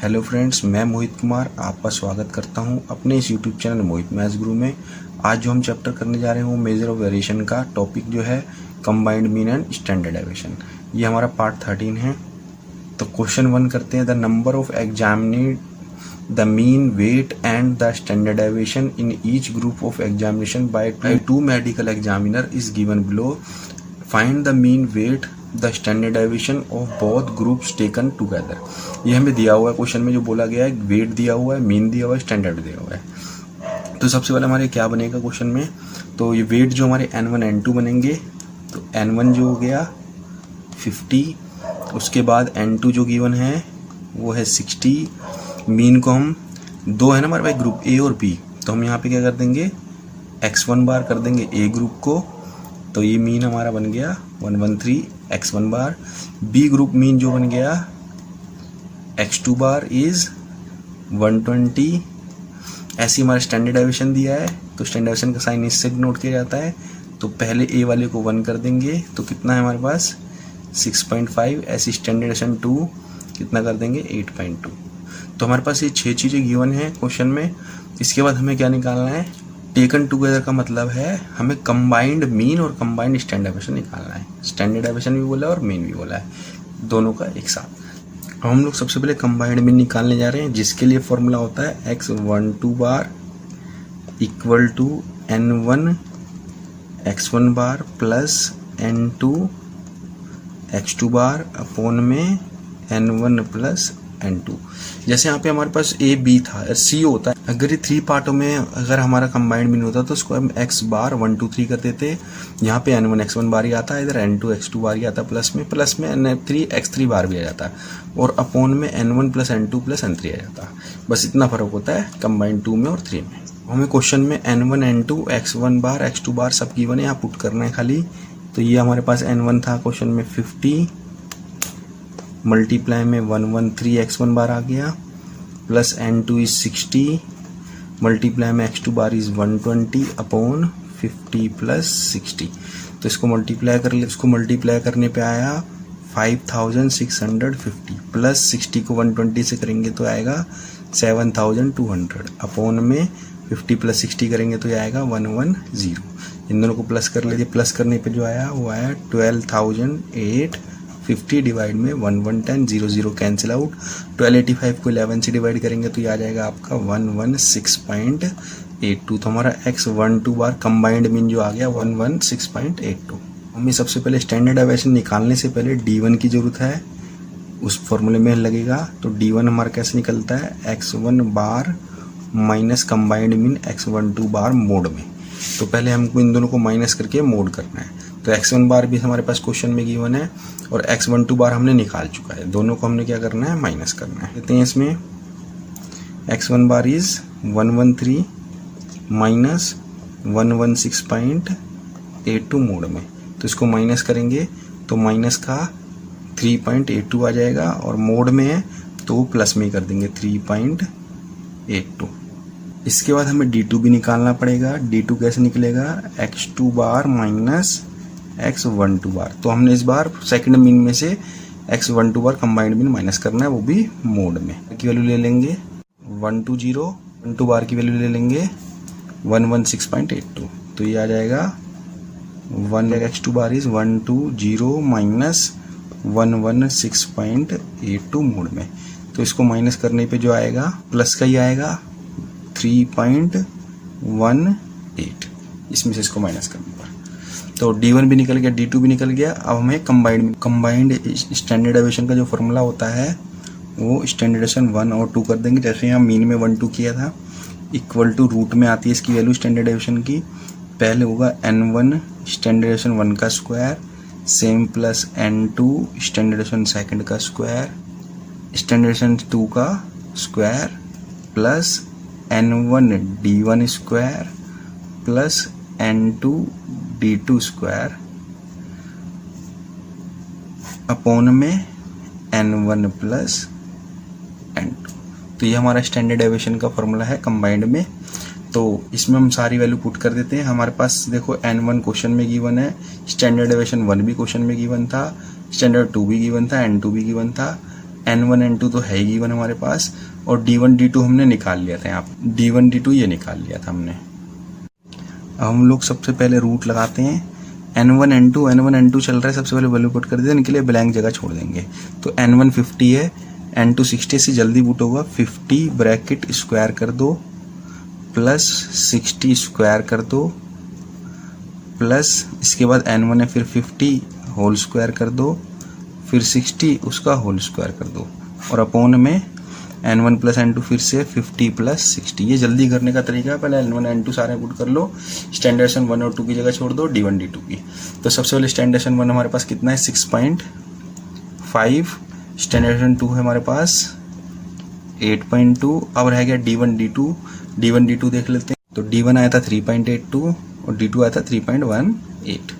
Hello friends, मैं मोहित कुमार आपका स्वागत करता हूं अपने इस यूट्यूब चैनल मोहित मैथ्स गुरु में। आज जो हम चैप्टर करने जा रहे हैं वो मेजर ऑफ वेरिएशन का टॉपिक जो है combined mean and standard deviation. ये हमारा पार्ट 13 है। तो क्वेश्चन 1 करते हैं। The number of examined the mean weight and the standard deviation in each group of examination by two medical examiner is given below. Find the mean weight the standard deviation of both groups taken together. ये हमें दिया हुआ है question में, जो बोला गया है वेट दिया हुआ है, मीन दिया हुआ है, स्टैंडर्ड दिया हुआ है। तो सबसे पहले हमारे क्या बनेगा क्वेश्चन में, तो ये वेट जो हमारे N1 N2 बनेंगे, तो N1 जो हो गया 50, उसके बाद N2 जो गिवन है वो है 60। मीन को हम दो है ना हमारे पास ग्रुप A और B, तो हम यहाँ पे क्या कर देंगे x1 बार कर देंगे A ग्रुप को, तो ये मीन हमारा बन गया 113 x1 बार। B ग्रुप मीन जो बन गया x2 बार इज 120। ऐसी हमारा स्टैंडर्ड डेविएशन दिया है, तो स्टैंडर्ड डेविएशन का साइन इससे नोट किया जाता है। तो पहले A वाले को 1 कर देंगे, तो कितना है हमारे पास 6.5। ऐसी स्टैंडर्ड डेविएशन 2 कितना कर देंगे 8.2। तो हमारे पास ये 6 चीज़ें गिवन है क्वेश्चन में। इसके बाद हमें क्या निकालना है, टेकन टुगेदर का मतलब है हमें कंबाइंड मीन और कंबाइंड स्टैंडर्ड डेविएशन निकालना है। स्टैंडर्ड डेविएशन भी बोला है और मीन भी बोला है, दोनों का एक साथ। हम लोग सबसे पहले कंबाइंड मीन निकालने जा रहे हैं, जिसके लिए फॉर्मूला होता है x12 bar equal to N1 x1 bar plus N2 x2 bar upon में N1 प्लस N2। जैसे यहाँ पे हमारे पास A B था, C होता है। अगर ये 3 पार्टों में अगर हमारा कंबाइंड मीन होता तो उसको हम x बार 1 2 3 कर देते। यहाँ पे N1 x1 बार ही आता है, इधर N2 x2 बार ही आता है, प्लस में N3 x3 बार भी आ जाता है, और अपॉन में N1 plus N2 plus N3 आ जाता है। बस इतना फर्क होता है कंबाइंड 2 में और 3 में। हमें क्वेश्चन में N1 N2 x1 बार x2 बार सब गिवन है, यहाँ पुट करना है खाली। तो ये हमारे पास N1 था क्वेश्चन में 50 मल्टीप्लाई में 113 x1 बार आ गया, प्लस N2 इज 60 मल्टीप्लाई में x2 bar is 120 upon 50 plus 60। तो इसको मल्टीप्लाई कर ले, इसको मल्टीप्लाई करने पे आया 5650 प्लस 60 को 120 से करेंगे तो आएगा 7200 अपॉन में 50 प्लस 60 करेंगे तो आएगा 110। इन दोनों को प्लस कर लीजिए, प्लस करने पे जो आया वो आया 12,850 डिवाइड में 1110, 0 0 कैंसिल आउट। 1285 को 11 से डिवाइड करेंगे तो ये आ जाएगा आपका 116.82। तो हमारा x12 बार कंबाइंड मीन जो आ गया 116.82। हमें सबसे पहले स्टैंडर्ड डेविएशन निकालने से पहले D1 की जरूरत है, उस फॉर्मूले में लगेगा। तो D1 हमारा कैसे निकलता है, x1 बार माइनस कंबाइंड मीन x12 बार मोड में। तो पहले हमको इन दोनों को माइनस करके मोड करना है। तो x1 बार भी हमारे पास क्वेश्चन में गिवन है और x12 बार हमने निकाल चुका है, दोनों को हमने क्या करना है माइनस करना है। कहते हैं इसमें x1 bar is 113 minus 116.82 mode में। तो इसको माइनस करेंगे तो माइनस का 3.82 आ जाएगा, और मोड में है तो प्लस में कर देंगे 3.82। इसके बाद हमें D2 भी निकालना पड़ेगा। D2 कैसे निकलेगा, x2 बार माइनस x12 बार। तो हमने इस बार सेकंड मीन में से x12 बार कंबाइंड मीन माइनस करना है, वो भी मोड में। की वैल्यू ले लेंगे 120, 12 बार की वैल्यू ले लेंगे 116.82। तो ये आ जाएगा 1 x2 bar is 120 minus 116.82 mode में। तो इसको माइनस करने पे जो आएगा प्लस का ही आएगा 3.18, इसमें से इसको माइनस करने पर। तो D1 भी निकल गया, D2 भी निकल गया। अब हमें कंबाइंड स्टैंडर्ड डेविएशन का जो फॉर्मूला होता है वो स्टैंडर्ड डेविएशन 1 और 2 कर देंगे। जैसे यहाँ मीन में 1 2 किया था, इक्वल टू रूट में आती है इसकी वैल्यू स्टैंडर्ड डेविएशन की। पहले होगा N1 स्टैंडर्ड डेविएशन 1 का square same plus N2 standard deviation second का स्क्वायर स्टैंडर्ड डेविएशन 2 का square plus N1 D1 square plus N2 D2 square upon में N1 प्लस N2। तो ये हमारा स्टैंडर्ड डेविएशन का फॉर्मूला है कंबाइंड में। तो इसमें हम सारी वैल्यू पुट कर देते हैं। हमारे पास देखो N1 क्वेश्चन में गिवन है, स्टैंडर्ड डेविएशन 1 भी क्वेश्चन में गिवन था, स्टैंडर्ड 2 भी गिवन था, N2 भी गिवन था, N1 N2 तो है ही गिवन हमारे पास, और D1 D2 हमने निकाल लिया था यहाँ पे, D1 D2 ये निकाल लिया था हमने। अब हम लोग सबसे पहले रूट लगाते हैं। N1 N2 चल रहा है, सबसे पहले वैल्यू पुट कर देते हैं, इनके लिए ब्लैंक जगह छोड़ देंगे। तो N1 50 है, N2 60 से जल्दी पुट होगा, 50 ब्रैकेट स्क्वायर कर दो प्लस 60 स्क्वायर कर दो प्लस इसके बाद N1 है, फिर 50 होल स्क्वायर कर दो, फिर 60 उसका होल स्क्वायर कर दो, और अपॉन में N1 प्लस N2 फिर से 50 प्लस 60। ये जल्दी करने का तरीका है, पहले N1 N2 सारे पुट कर लो, स्टैंडर्ड 1 और 2 की जगह छोड़ दो D1 D2 की। तो सबसे पहले स्टैंडर्ड 1 हमारे पास कितना है 6.5, स्टैंडर्ड 2 है हमारे पास 8.2। अब रह गया D1 D2 देख लेते हैं। तो D1 आया था 3.82 और D2 आया था 3.18।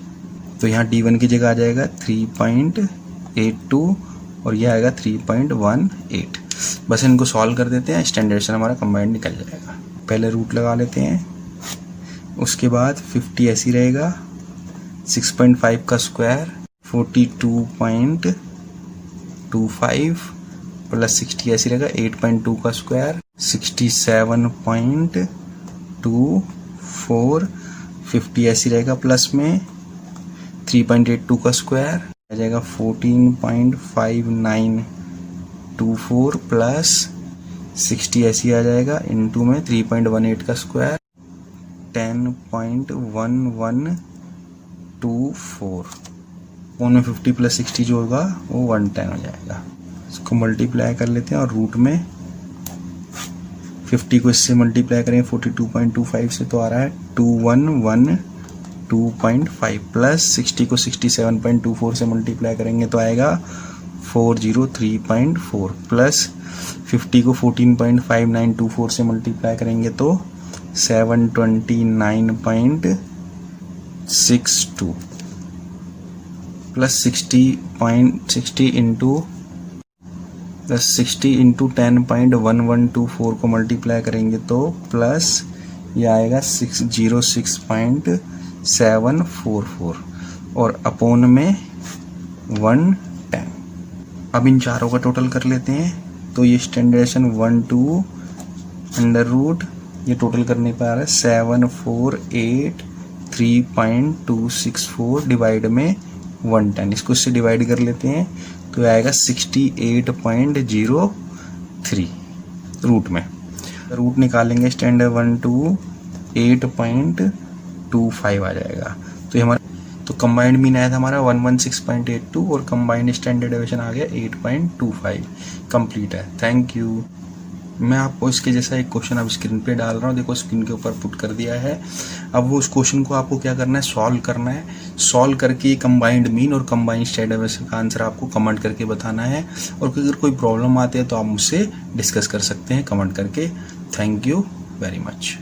तो यहाँ D1 की जगह आ जाएगा 3.82 और ये आएगा 3.18। बस इनको सॉल्व कर देते हैं, स्टैंडर्ड हमारा कंबाइंड निकल जाएगा। पहले रूट लगा लेते हैं, उसके बाद 50 ऐसी रहेगा, 6.5 का स्क्वायर 42.25 प्लस 60 ऐसी रहेगा, 8.2 का स्क्वायर 67.24, 50 ऐसी रहेगा, प्लस में 3.82 का स्क्वायर आ जाएगा 14.5924 प्लस 60 ऐसी आ जाएगा, इनटू में 3.18 का स्क्वायर 10.1124। उनमें 50 प्लस 60 जो होगा वो 110 हो जाएगा। इसको मल्टीप्लाई कर लेते हैं और रूट में 50 को इससे मल्टीप्लाई करेंगे 42.25 से, तो आ रहा है 2112.5 प्लस 60 को 67.24 से मल्टीप्लाई करेंगे तो आएगा 403.4 प्लस 50 को 14.5924 से मल्टीप्लाई करेंगे तो 729.62 प्लस 60 इंटू 10.1124 को मल्टीप्लाई करेंगे तो प्लस ये आएगा 606.744 और अपॉन में 110। अब इन चारों का टोटल कर लेते हैं। तो ये स्टैंडर्डेशन 1 2 अंडर रूट, ये टोटल करने पर आ रहा है 7483.264 डिवाइड में 110। इसको इससे डिवाइड कर लेते हैं तो आएगा 68.03 रूट में। रूट निकालेंगे स्टैंडर्ड 1 2 8.25 आ जाएगा। तो ये हमारा तो कंबाइंड मीन आया था हमारा 116.82 और कंबाइंड स्टैंडर्ड डेविएशन आ गया 8.25। कंप्लीट है। Thank you. मैं आपको इसके जैसा एक क्वेश्चन अब स्क्रीन पे डाल रहा हूँ, देखो स्क्रीन के ऊपर पुट कर दिया है। अब वो उस क्वेश्चन को आपको क्या करना है, सॉल्व करना है। सॉल्व करके कंबाइंड मीन और कंबाइंड स्टैंडर्ड डेविएशन का आंसर आपको कमेंट करके बताना है, और अगर कोई प्रॉब्लम आती है तो आप मुझसे डिस्कस कर सकते हैं कमेंट करके। Thank you very much.